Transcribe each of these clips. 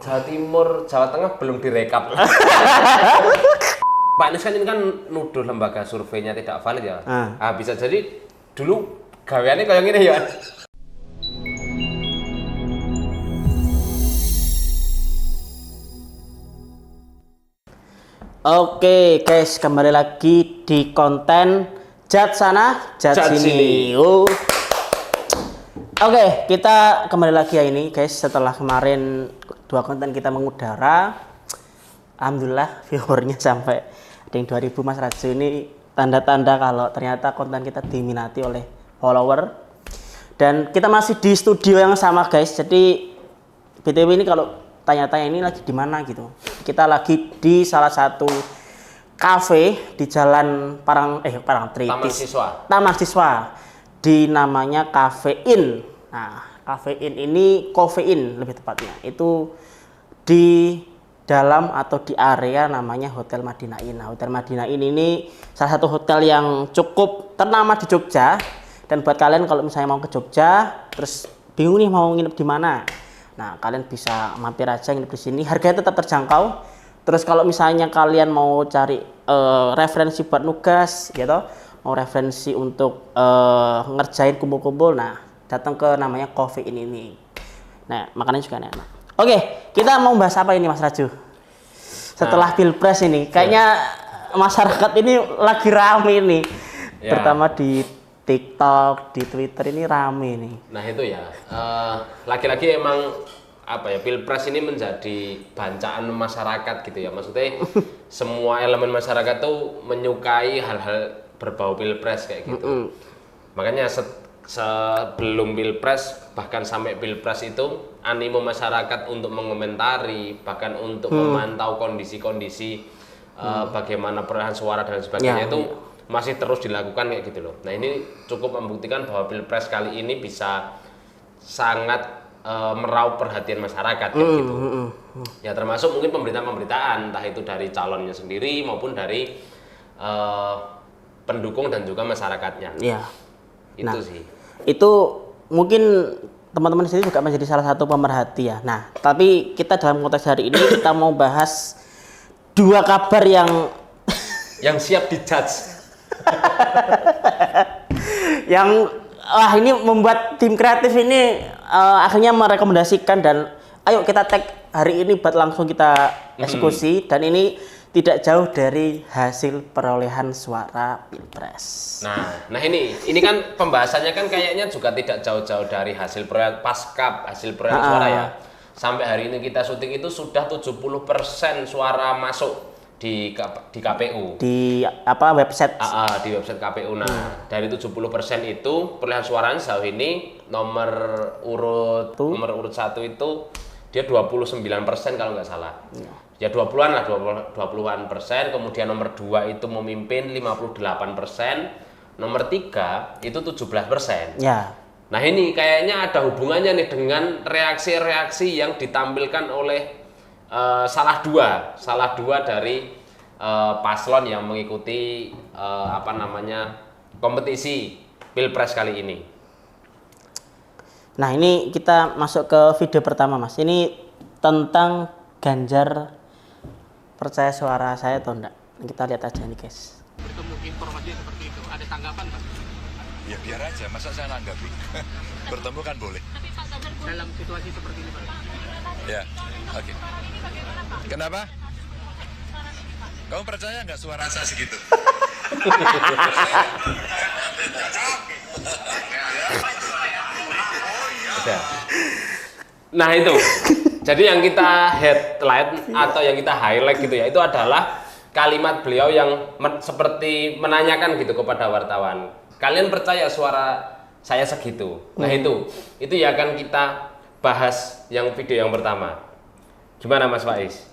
Jawa Timur, Jawa Tengah belum direkap. Pak Anies kan ini kan nuduh lembaga surveinya tidak valid ya. Bisa jadi dulu gaweannya kayak gini ya. Oke guys, kembali lagi di konten Jat sana, Jat sini. Oke, kita kembali lagi ya ini guys, setelah kemarin 2 konten kita mengudara. Alhamdulillah viewernya sampai ada yang 2000 Mas Raju. Ini tanda-tanda kalau ternyata konten kita diminati oleh follower. Dan kita masih di studio yang sama guys. Jadi BTW ini kalau tanya-tanya ini lagi di mana gitu. Kita lagi di salah satu kafe di Jalan Parangtritis. Taman Siswa. Di namanya Kafein. Nah, Kafein ini kofein lebih tepatnya. Itu di dalam atau di area namanya Hotel Madinain. Nah, Hotel Madinain ini salah satu hotel yang cukup ternama di Jogja. Dan buat kalian kalau misalnya mau ke Jogja, terus bingung nih mau nginep di mana. Nah, kalian bisa mampir aja nginep di sini. Harganya tetap terjangkau. Terus kalau misalnya kalian mau cari referensi buat nugas, gitu, mau referensi untuk ngerjain kumpul-kumpul, nah datang ke namanya Kafein ini. Nah, makanannya juga enak. Oke, kita mau bahas apa ini Mas Raju? Setelah Pilpres ini, kayaknya masyarakat ini lagi rame ini. Ya. Pertama di TikTok, di Twitter ini rame nih. Nah itu ya, lagi-lagi emang apa ya, Pilpres ini menjadi bancaan masyarakat gitu ya. Maksudnya semua elemen masyarakat tuh menyukai hal-hal berbau Pilpres kayak gitu. Makanya sebelum Pilpres, bahkan sampai Pilpres itu animo masyarakat untuk mengomentari, bahkan untuk memantau kondisi-kondisi bagaimana perolehan suara dan sebagainya itu masih terus dilakukan kayak gitu loh. Nah ini cukup membuktikan bahwa Pilpres kali ini bisa sangat meraup perhatian masyarakat kayak gitu. Ya termasuk mungkin pemberitaan-pemberitaan, entah itu dari calonnya sendiri maupun dari pendukung dan juga masyarakatnya. Iya. Itu sih. Itu mungkin teman-teman di sini juga menjadi salah satu pemerhati ya. Nah, tapi kita dalam konteks hari ini kita mau bahas 2 kabar yang siap dijudge. Yang ini membuat tim kreatif ini akhirnya merekomendasikan dan ayo kita tag hari ini buat langsung kita eksekusi. Dan ini tidak jauh dari hasil perolehan suara Pilpres. Nah ini kan pembahasannya kan kayaknya juga tidak jauh-jauh dari hasil perolehan hasil perolehan suara ya. Sampai hari ini kita syuting itu sudah 70% suara masuk di KPU. Di website? Di website KPU. Nah, dari 70% itu perolehan suaranya sejauh ini nomor urut 1 itu dia 29% kalau nggak salah. Ya 20-an lah, 20-an persen. Kemudian nomor 2 itu memimpin 58%. Nomor 3 itu 17%. Ya. Nah ini kayaknya ada hubungannya nih dengan reaksi-reaksi yang ditampilkan oleh salah dua dari paslon yang mengikuti kompetisi Pilpres kali ini. Nah ini kita masuk ke video pertama Mas. Ini tentang Ganjar percaya suara saya atau enggak. Kita lihat aja nih guys. Bertemu informasi seperti itu, ada tanggapan Pak? Ya biar aja, masa saya nanggapi. Bertemu kan boleh. Dalam situasi seperti ini Pak? Ya, oke. Kenapa? Kamu percaya nggak suara saya segitu? Nah itu, jadi yang kita headline atau yang kita highlight gitu ya, itu adalah kalimat beliau yang seperti menanyakan gitu kepada wartawan. Kalian percaya suara saya segitu? Nah itu ya akan kita bahas yang video yang pertama. Gimana Mas Faiz?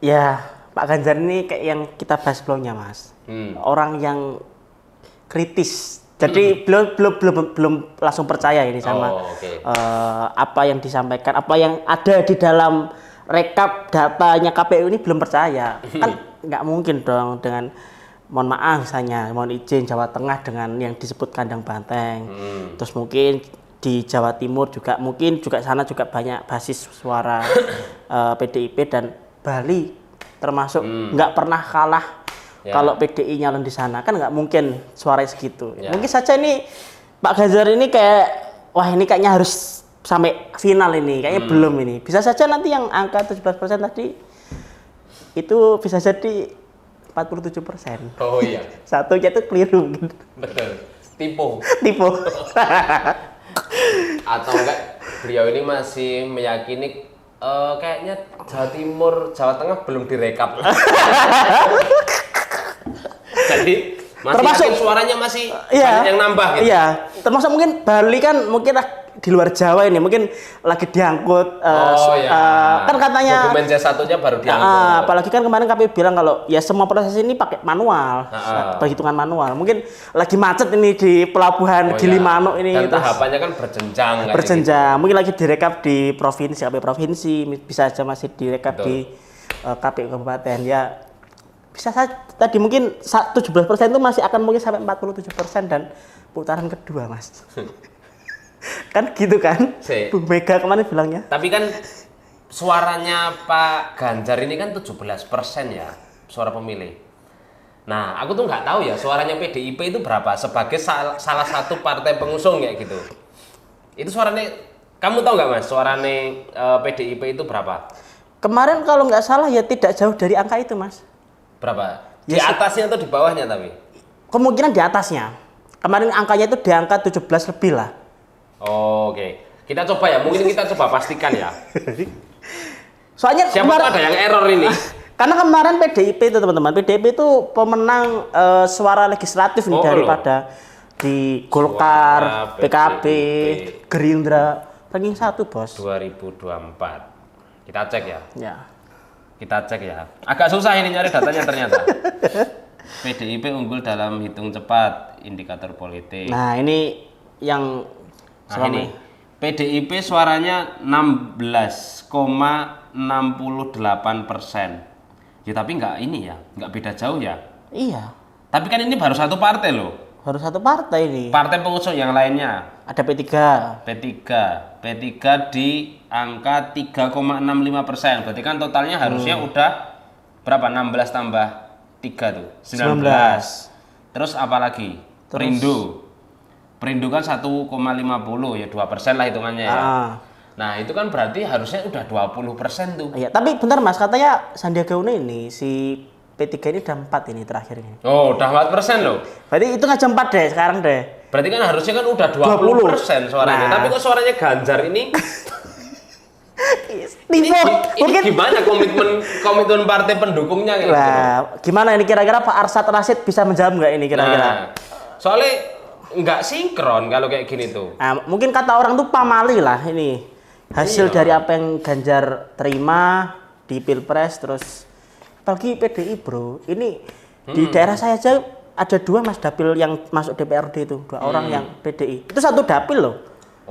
Ya, Pak Ganjar ini kayak yang kita bahas sebelumnya Mas. Orang yang kritis. Jadi belum langsung percaya ini sama apa yang disampaikan, apa yang ada di dalam rekap datanya KPU ini belum percaya. Kan nggak mungkin dong dengan mohon maaf misalnya, mohon izin Jawa Tengah dengan yang disebut kandang banteng. Terus mungkin di Jawa Timur juga mungkin juga sana juga banyak basis suara PDIP dan Bali termasuk nggak pernah kalah kalau PDI nyalon di sana kan nggak mungkin suaranya segitu. Mungkin saja ini Pak Ganjar ini kayak wah ini kayaknya harus sampai final ini kayaknya belum ini. Bisa saja nanti yang angka 17% tadi itu bisa jadi 47%. Oh iya. Satunya itu keliru gitu. Betul. Tipu. Atau enggak beliau ini masih meyakini kayaknya Jawa Timur, Jawa Tengah belum direkap. Jadi masih termasuk yakin suaranya masih banyak yang nambah gitu. Iya, termasuk mungkin Bali kan mungkin di luar Jawa ini mungkin lagi diangkut kan katanya dokumen C1-nya baru diangkut. Apalagi kan kemarin KPU bilang kalau ya semua proses ini pakai manual, perhitungan manual. Mungkin lagi macet ini di pelabuhan Gilimanuk ini. Dan tahapannya kan berjenjang. Berjenjang. Gitu. Mungkin lagi direkap di provinsi, KPU provinsi, bisa aja masih direkap di KPU kabupaten ya. Bisa saja tadi mungkin 17% itu masih akan mungkin sampai 47% dan putaran kedua, Mas. Kan gitu kan? Bu Mega kemarin bilangnya. Tapi kan suaranya Pak Ganjar ini kan 17% ya suara pemilih. Nah, aku tuh nggak tahu ya suaranya PDIP itu berapa sebagai salah satu partai pengusung kayak gitu. Itu suaranya, kamu tahu nggak Mas suaranya PDIP itu berapa? Kemarin kalau nggak salah ya tidak jauh dari angka itu, Mas. Berapa? Di atasnya atau di bawahnya tapi? Kemungkinan di atasnya. Kemarin angkanya itu di angka 17 lebih lah. Oke. Kita coba ya, mungkin kita coba pastikan ya. Soalnya siapa kemarin, ada yang error ini? Karena kemarin PDIP itu teman-teman, PDIP itu pemenang suara legislatif nih daripada di Golkar, PKB, Gerindra, ranking 1 bos. 2024. Kita cek ya. Ya. Kita cek ya. Agak susah ini nyari datanya ternyata. PDIP unggul dalam hitung cepat indikator politik. Nah ini yang ini PDIP suaranya 16,68%. Ya tapi nggak ini ya, nggak beda jauh ya. Iya. Tapi kan ini baru satu partai loh. Baru satu partai ini. Partai pengusung yang lainnya. Ada P3. P3 di angka 3,65%. Berarti kan totalnya harusnya udah berapa? 16 tambah 3 tuh. 19. Terus apa lagi? Perindo kan 1,50 ya 2% lah hitungannya ya. Nah itu kan berarti harusnya udah 20% tuh. Iya, tapi bentar Mas, katanya Sandiaga Uno ini si P3 ini udah 4 ini terakhir ini. Oh, udah 4% loh. Berarti itu aja 4 deh sekarang deh. Berarti kan harusnya kan udah 20% suaranya. Nah. Tapi kok suaranya Ganjar ini ini gimana komitmen partai pendukungnya gitu? Gimana ini kira-kira Pak Arsyad Rashid bisa menjawab nggak ini kira-kira? Nah, soalnya nggak sinkron kalau kayak gini tuh. Nah, mungkin kata orang tuh pamali lah ini hasil dari apa yang Ganjar terima di Pilpres terus bagi PDI bro. Ini di daerah saya aja ada 2 Mas Dapil yang masuk DPRD itu 2 orang yang PDI. Itu 1 dapil loh.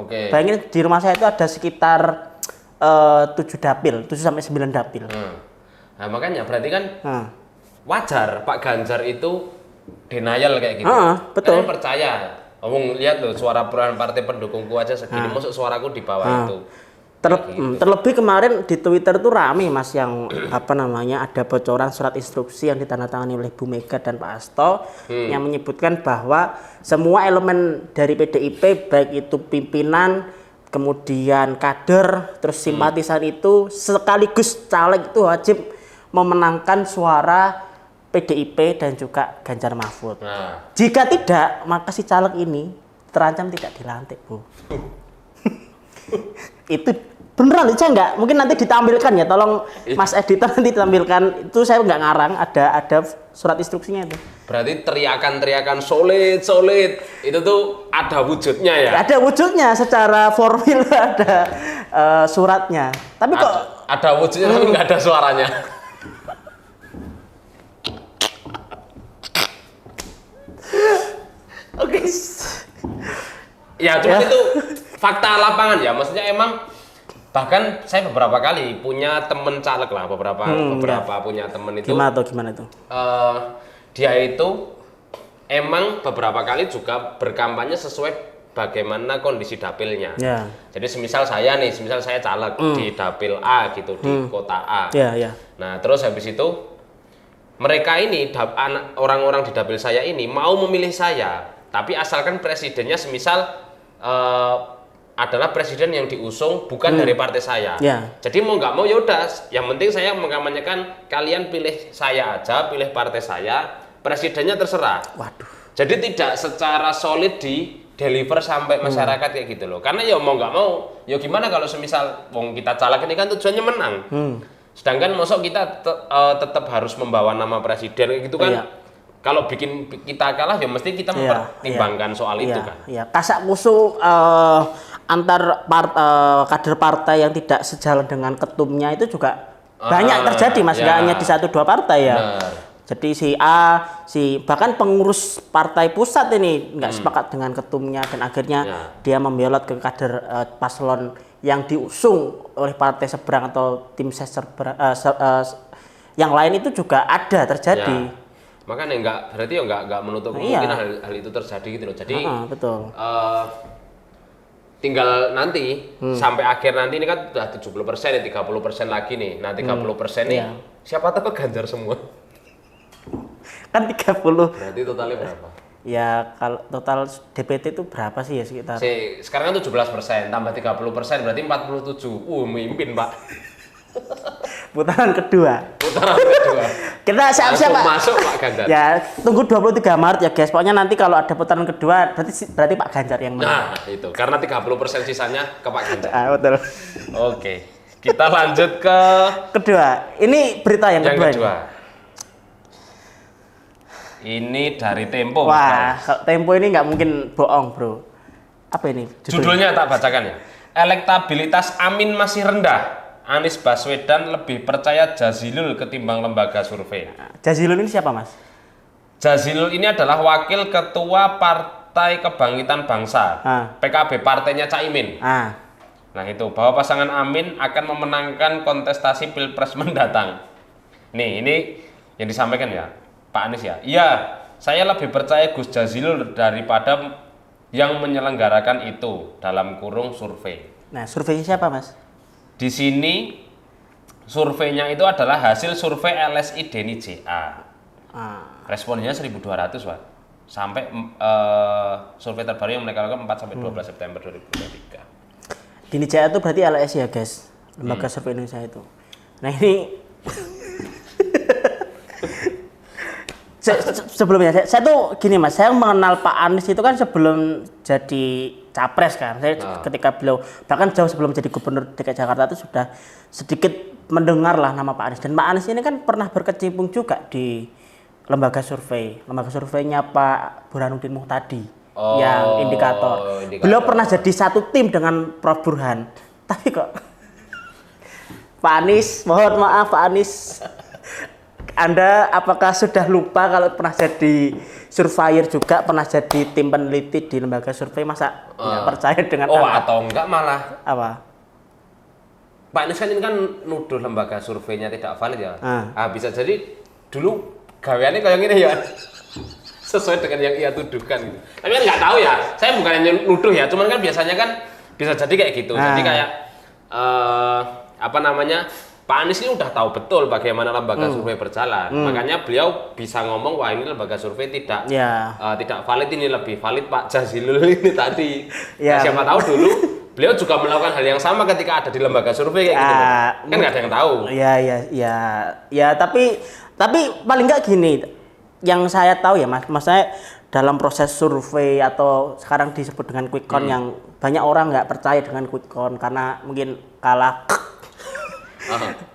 Oke. Bayangin di rumah saya itu ada sekitar 7 dapil, 7 sampai 9 dapil. Nah, makanya berarti kan wajar Pak Ganjar itu denial kayak gitu. Betul. Kalian percaya. Ngomong lihat loh suara perolehan partai pendukungku aja segini, masuk suaraku di bawah itu. Terlebih kemarin di Twitter tuh rame Mas yang apa namanya ada bocoran surat instruksi yang ditandatangani oleh Bu Mega dan Pak Hasto yang menyebutkan bahwa semua elemen dari PDIP baik itu pimpinan kemudian kader terus simpatisan itu sekaligus caleg itu wajib memenangkan suara PDIP dan juga Ganjar Mahfud. Jika tidak, maka si caleg ini terancam tidak dilantik, Bu. Itu beneran saya nggak, mungkin nanti ditampilkan ya, tolong Mas editor nanti ditampilkan. Itu saya nggak ngarang, ada surat instruksinya itu. Berarti teriakan-teriakan solid itu tuh ada wujudnya ya? Ada wujudnya secara formil ada suratnya. Tapi kok ada wujudnya tapi nggak ada suaranya. Oke. Ya cuma itu fakta lapangan ya, maksudnya emang bahkan saya beberapa kali punya temen caleg lah, beberapa punya temen itu. Gimana tuh? Dia itu emang beberapa kali juga berkampanye sesuai bagaimana kondisi dapilnya. Ya. Jadi semisal saya caleg di dapil A gitu, di kota A. Ya, ya. Nah, terus habis itu mereka ini orang-orang di dapil saya ini mau memilih saya, tapi asalkan presidennya semisal adalah presiden yang diusung bukan dari partai saya. Ya. Jadi mau nggak mau yaudah, yang penting saya mengkampanyekan kalian pilih saya aja, pilih partai saya, presidennya terserah. Waduh. Jadi tidak secara solid di deliver sampai masyarakat kayak gitu loh. Karena ya mau nggak mau, ya gimana kalau semisal wong kita caleg ini kan tujuannya menang. Sedangkan mosok kita tetap harus membawa nama presiden kayak gitu kan. Iya. Kalau bikin kita kalah ya mesti kita mempertimbangkan soal itu kan. Iya, kasak kusuk antar kader partai yang tidak sejalan dengan ketumnya itu juga banyak terjadi Mas, nggak hanya di 1-2 partai ya. Benar. Jadi si A, bahkan pengurus partai pusat ini nggak sepakat dengan ketumnya dan akhirnya dia membelot ke kader paslon yang diusung oleh partai seberang atau tim ses yang lain itu juga ada terjadi. Makanya berarti ya nggak menutup kemungkinan hal itu terjadi gitu loh. Jadi betul. Tinggal nanti sampai akhir nanti ini kan udah 70% ya, 30% lagi nih. Nah 30% nih siapa tahu ke Ganjar semua. Kan 30. Berarti totalnya berapa? Ya kalau total DPT itu berapa sih ya sekitar? Sekarang kan 17%, tambah 30% berarti 47. Mimpin Pak. Putaran kedua. Kita siap-siap Pak. Masuk Pak Ganjar. Ya, tunggu 23 Maret ya guys. Pokoknya nanti kalau ada putaran kedua berarti Pak Ganjar yang menang. Nah, itu. Karena 30% sisanya ke Pak Ganjar. Betul. Oke. Kita lanjut ke kedua. Ini berita yang kedua. Ini dari Tempo. Wah, Tempo ini nggak mungkin bohong, Bro. Apa ini? Judulnya tak bacakan ya. Elektabilitas Amin masih rendah. Anies Baswedan lebih percaya Jazilul ketimbang lembaga survei. Jazilul ini siapa, Mas? Jazilul ini adalah wakil ketua Partai Kebangkitan Bangsa, PKB, partainya Caimin. Nah itu, bahwa pasangan Amin akan memenangkan kontestasi Pilpres mendatang. Nih, ini yang disampaikan ya, Pak Anies ya. Iya, saya lebih percaya Gus Jazilul daripada yang menyelenggarakan itu, dalam kurung survei. Nah, surveinya siapa, Mas? Di sini surveinya itu adalah hasil survei LSI Deni JA. Responnya 1.200 Pak. Sampai survei terbaru yang mereka lakukan 4 sampai 12 September 2023. Deni JA itu berarti LSI ya, guys. Lembaga Survei Indonesia itu. Nah, ini sebelumnya saya tuh gini Mas, saya mengenal Pak Anies itu kan sebelum jadi capres kan. Saya ketika beliau bahkan jauh sebelum jadi gubernur DKI Jakarta itu sudah sedikit mendengar lah nama Pak Anies. Dan Pak Anies ini kan pernah berkecimpung juga di lembaga survei. Lembaga surveinya Pak Burhanuddin Muhtadi yang indikator. Beliau pernah jadi satu tim dengan Prof Burhan. Tapi kok Pak Anies, mohon maaf Pak Anies, Anda apakah sudah lupa kalau pernah jadi surveyor juga, pernah jadi tim peneliti di lembaga survei, masa nggak percaya dengan atau enggak malah apa? Pak Anies kan ini kan nuduh lembaga surveinya tidak valid ya. Bisa jadi dulu gaweannya kayak gini ya. Sesuai dengan yang ia tuduhkan gitu. Tapi kan nggak tahu ya. Saya bukan hanya nuduh ya, cuman kan biasanya kan bisa jadi kayak gitu. Jadi kayak Pak Anies ini udah tahu betul bagaimana lembaga survei berjalan. Makanya beliau bisa ngomong, wah ini lembaga survei tidak valid, ini lebih valid Pak Jazilul ini tadi. Nah, siapa tahu dulu beliau juga melakukan hal yang sama ketika ada di lembaga survei kayak gitu. Kan nggak ada yang tahu. Ya, tapi paling nggak gini, yang saya tahu ya Mas, maksudnya dalam proses survei atau sekarang disebut dengan quick count yang banyak orang nggak percaya dengan quick count karena mungkin kalah.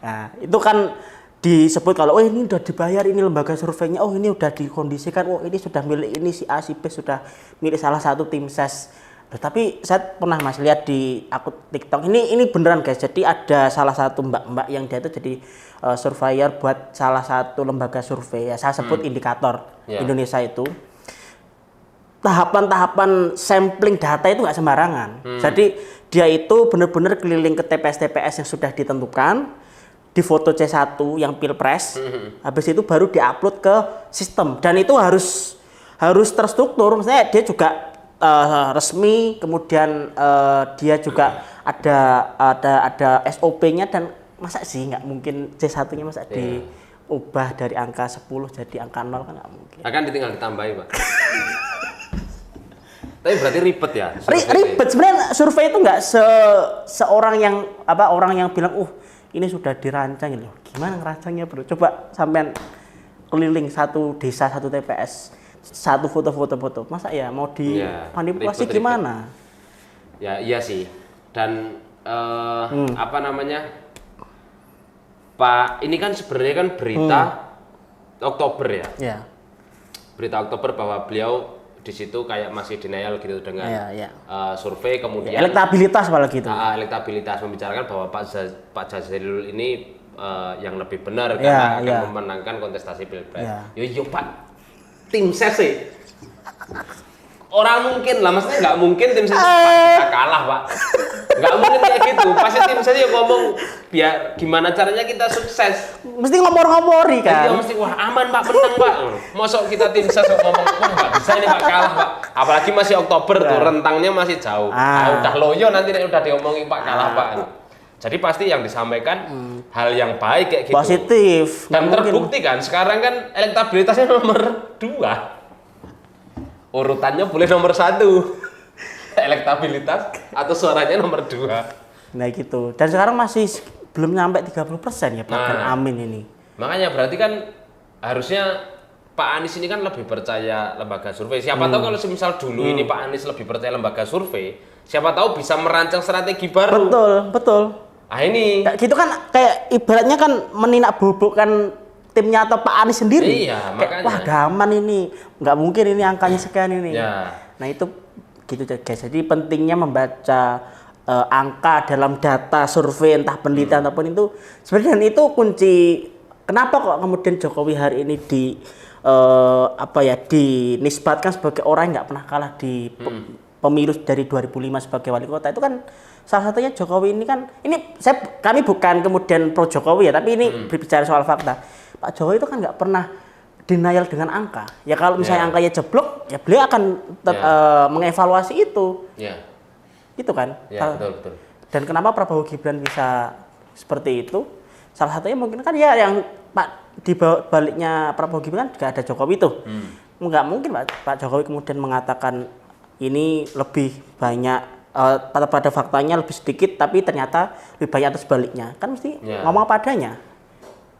Nah, itu kan disebut kalau ini udah dibayar, ini lembaga surveinya, ini udah dikondisikan, ini sudah milik ini si A si B sudah milik salah satu tim ses. Tapi saya pernah Mas lihat di akun TikTok ini beneran guys. Jadi ada salah satu mbak-mbak yang dia itu jadi surveyor buat salah satu lembaga survei ya, saya sebut indikator Indonesia itu. Tahapan-tahapan sampling data itu nggak sembarangan. Jadi dia itu benar-benar keliling ke TPS-TPS yang sudah ditentukan, di foto C1 yang Pilpres, habis itu baru diupload ke sistem. Dan itu harus terstruktur. Maksudnya dia juga resmi, kemudian dia juga ada SOP-nya, dan masa sih nggak mungkin C1-nya masa diubah dari angka 10 jadi angka 0 kan nggak mungkin. Akan tinggal ditambahi, Pak. Tapi berarti ribet ya? Ribet sebenarnya. Survei itu nggak seorang yang orang yang bilang ini sudah dirancang gitu. Gimana ngerancangnya, Bro? Coba sampean keliling satu desa, satu TPS, satu foto. Masa ya mau dimanipulasi gimana? Ya iya sih. Dan apa namanya? Pak, ini kan sebenarnya kan berita Oktober ya. Ya. Berita Oktober bahwa beliau di situ kayak masih denial gitu dengan survei, kemudian elektabilitas apalagi itu. Elektabilitas membicarakan bahwa Pak Jazilul ini yang lebih benar karena akan memenangkan kontestasi Pilpres. Yo Pak, tim ses sih. Orang mungkin lah, maksudnya nggak mungkin tim ses bisa kalah, Pak. Nggak mungkin kayak gitu. Pasti tim ses ya ngomong biar gimana caranya kita sukses. Mesti ngomor-ngomori kan. Iya, mesti wah aman Pak, menang Pak. Mosok kita tim ses ngomong wah nggak bisa ini Pak, kalah Pak. Apalagi masih Oktober tuh, rentangnya masih jauh. Udah loyo nanti udah diomongin Pak, kalah Pak. Jadi pasti yang disampaikan hal yang baik kayak gitu. Positif. Dan terbukti kan sekarang kan elektabilitasnya nomor 2. Urutannya boleh nomor 1. Elektabilitas atau suaranya nomor 2. Nah gitu. Dan sekarang masih belum nyampe 30% ya Pak Amin ini. Makanya berarti kan harusnya Pak Anies ini kan lebih percaya lembaga survei. Siapa tahu kalau semisal dulu ini Pak Anies lebih percaya lembaga survei, siapa tahu bisa merancang strategi baru. Betul. Ah ini. Gitu kan kayak ibaratnya kan meninak bobokkan timnya atau Pak Anies sendiri. Iya, makanya. Wah gaman ini, nggak mungkin ini angkanya sekian ini. Ya. Nah itu gitu guys. Jadi pentingnya membaca angka dalam data survei entah penelitian ataupun itu sebenarnya itu kunci. Kenapa kok kemudian Jokowi hari ini dinisbatkan sebagai orang yang nggak pernah kalah di pemilu dari 2005 sebagai wali kota, itu kan salah satunya Jokowi ini kan kami bukan kemudian pro Jokowi ya, tapi ini berbicara soal fakta. Pak Jokowi itu kan nggak pernah denial dengan angka. Ya kalau misalnya angkanya jeblok, ya beliau akan mengevaluasi itu. Gitu kan? Betul. Dan kenapa Prabowo Gibran bisa seperti itu? Salah satunya mungkin kan ya yang di baliknya Prabowo Gibran juga ada Jokowi tuh. Nggak mungkin Pak Jokowi kemudian mengatakan ini lebih banyak pada faktanya lebih sedikit, tapi ternyata lebih banyak atau sebaliknya. Kan mesti ngomong apa adanya.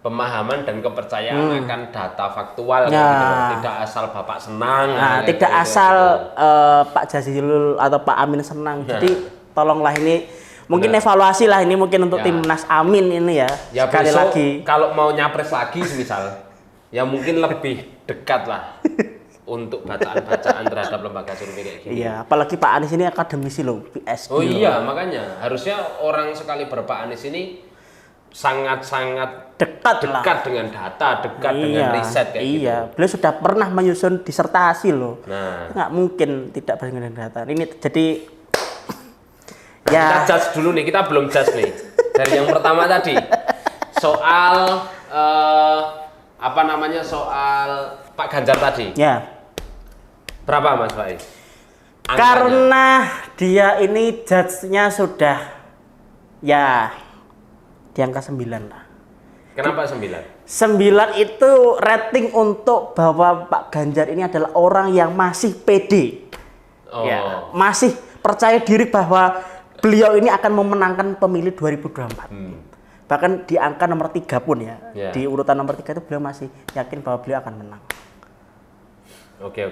Pemahaman dan kepercayaan akan data faktual gitu. Tidak asal Bapak senang. Tidak asal Pak Jazilul atau Pak Amin senang. Jadi tolonglah ini mungkin evaluasi lah ini mungkin untuk timnas Amin ini ya. Sekali lagi kalau mau nyapres lagi misal ya mungkin lebih dekat lah untuk bacaan-bacaan terhadap lembaga survei kayak gini. Iya, apalagi Pak Anies ini akademisi loh, PhD. Oh iya, makanya harusnya orang sekali Pak Anies ini sangat-sangat dekat dengan data, dekat dengan riset kayak gitu. Iya, beliau sudah pernah menyusun disertasi loh. Nah, nggak mungkin tidak berdasarkan data. Ini jadi kita judge dulu nih, kita belum judge nih. Dari yang pertama tadi soal soal Pak Ganjar tadi. Ya. Berapa Mas Faiz? Karena dia ini judge-nya sudah di angka 9 lah. Kenapa 9? 9 itu rating untuk bahwa Pak Ganjar ini adalah orang yang masih pede. Masih percaya diri bahwa beliau ini akan memenangkan pemilu 2024. Bahkan di angka nomor 3 pun di urutan nomor 3 itu beliau masih yakin bahwa beliau akan menang. Oke.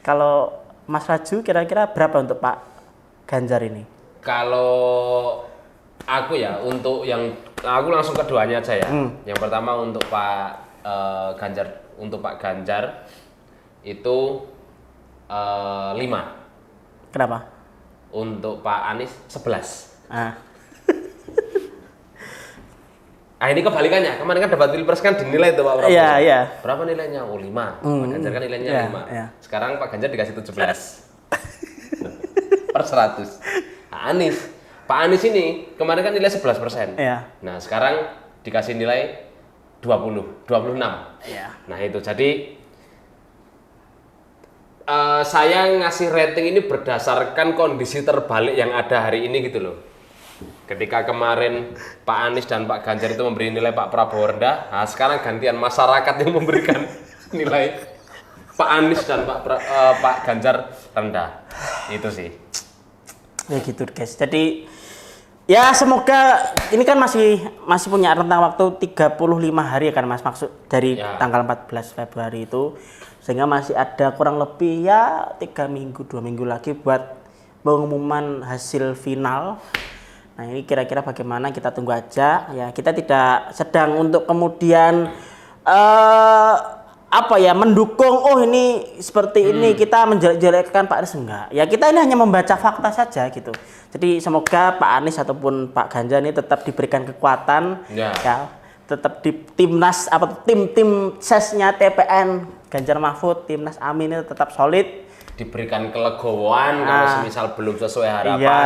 Kalau Mas Raju kira-kira berapa untuk Pak Ganjar ini? Kalau aku untuk yang aku langsung keduanya aja ya. Yang pertama untuk Pak Ganjar itu 5. Kenapa? Untuk Pak Anies 11. Ini kebalikannya. Kemarin kan debat Pilpres kan dinilai tuh Pak Prabowo. Iya. Berapa nilainya? 5. Pak Ganjar kan nilainya 5. Sekarang Pak Ganjar dikasih 17. Per 100. Pak Anies ini kemarin kan nilai 11%. Nah, sekarang dikasih nilai 26. Nah, itu jadi saya ngasih rating ini berdasarkan kondisi terbalik yang ada hari ini gitu loh. Ketika kemarin Pak Anies dan Pak Ganjar itu memberi nilai Pak Prabowo rendah, nah sekarang gantian masyarakat yang memberikan nilai Pak Anies dan Pak Ganjar rendah. Itu sih. Ya gitu guys. Jadi ya semoga ini kan masih punya rentang waktu 35 hari kan Mas, maksud dari Ya. tanggal 14 Februari itu, sehingga masih ada kurang lebih ya 2 minggu lagi buat pengumuman hasil final. Nah ini kira-kira bagaimana, kita tunggu aja ya. Kita tidak sedang untuk kemudian mendukung ini seperti ini, kita menjelek-jelekkan Pak Anies, enggak. Ya kita ini hanya membaca fakta saja gitu. Jadi semoga Pak Anies ataupun Pak Ganjar ini tetap diberikan kekuatan ya, tetap di timnas tim sesnya TPN Ganjar Mahfud, timnas Amin ini tetap solid, diberikan kelegowoan kalau semisal belum sesuai harapan. Iya,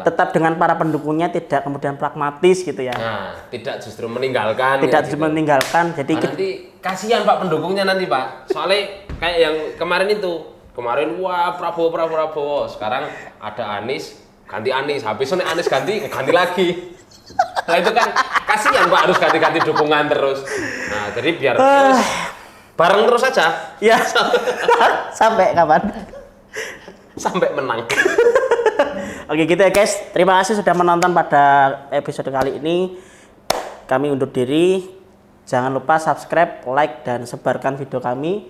tetap dengan para pendukungnya tidak kemudian pragmatis gitu ya. Nah, tidak justru meninggalkan. Tidak justru meninggalkan. Jadi nanti kasihan Pak pendukungnya nanti Pak. Soalnya kayak yang kemarin itu. Kemarin wah Prabowo. Sekarang ada Anies, ganti Anies. Habis itu Anies ganti lagi. Nah itu kan kasihan Pak, harus ganti-ganti dukungan terus. Nah, jadi biar bareng terus aja. Ya. Sampai kapan? Sampai menang. Oke gitu ya guys. Terima kasih sudah menonton pada episode kali ini. Kami undur diri. Jangan lupa subscribe, like, dan sebarkan video kami.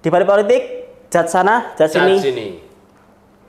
Di Balik Politik, jat sana, jat sini.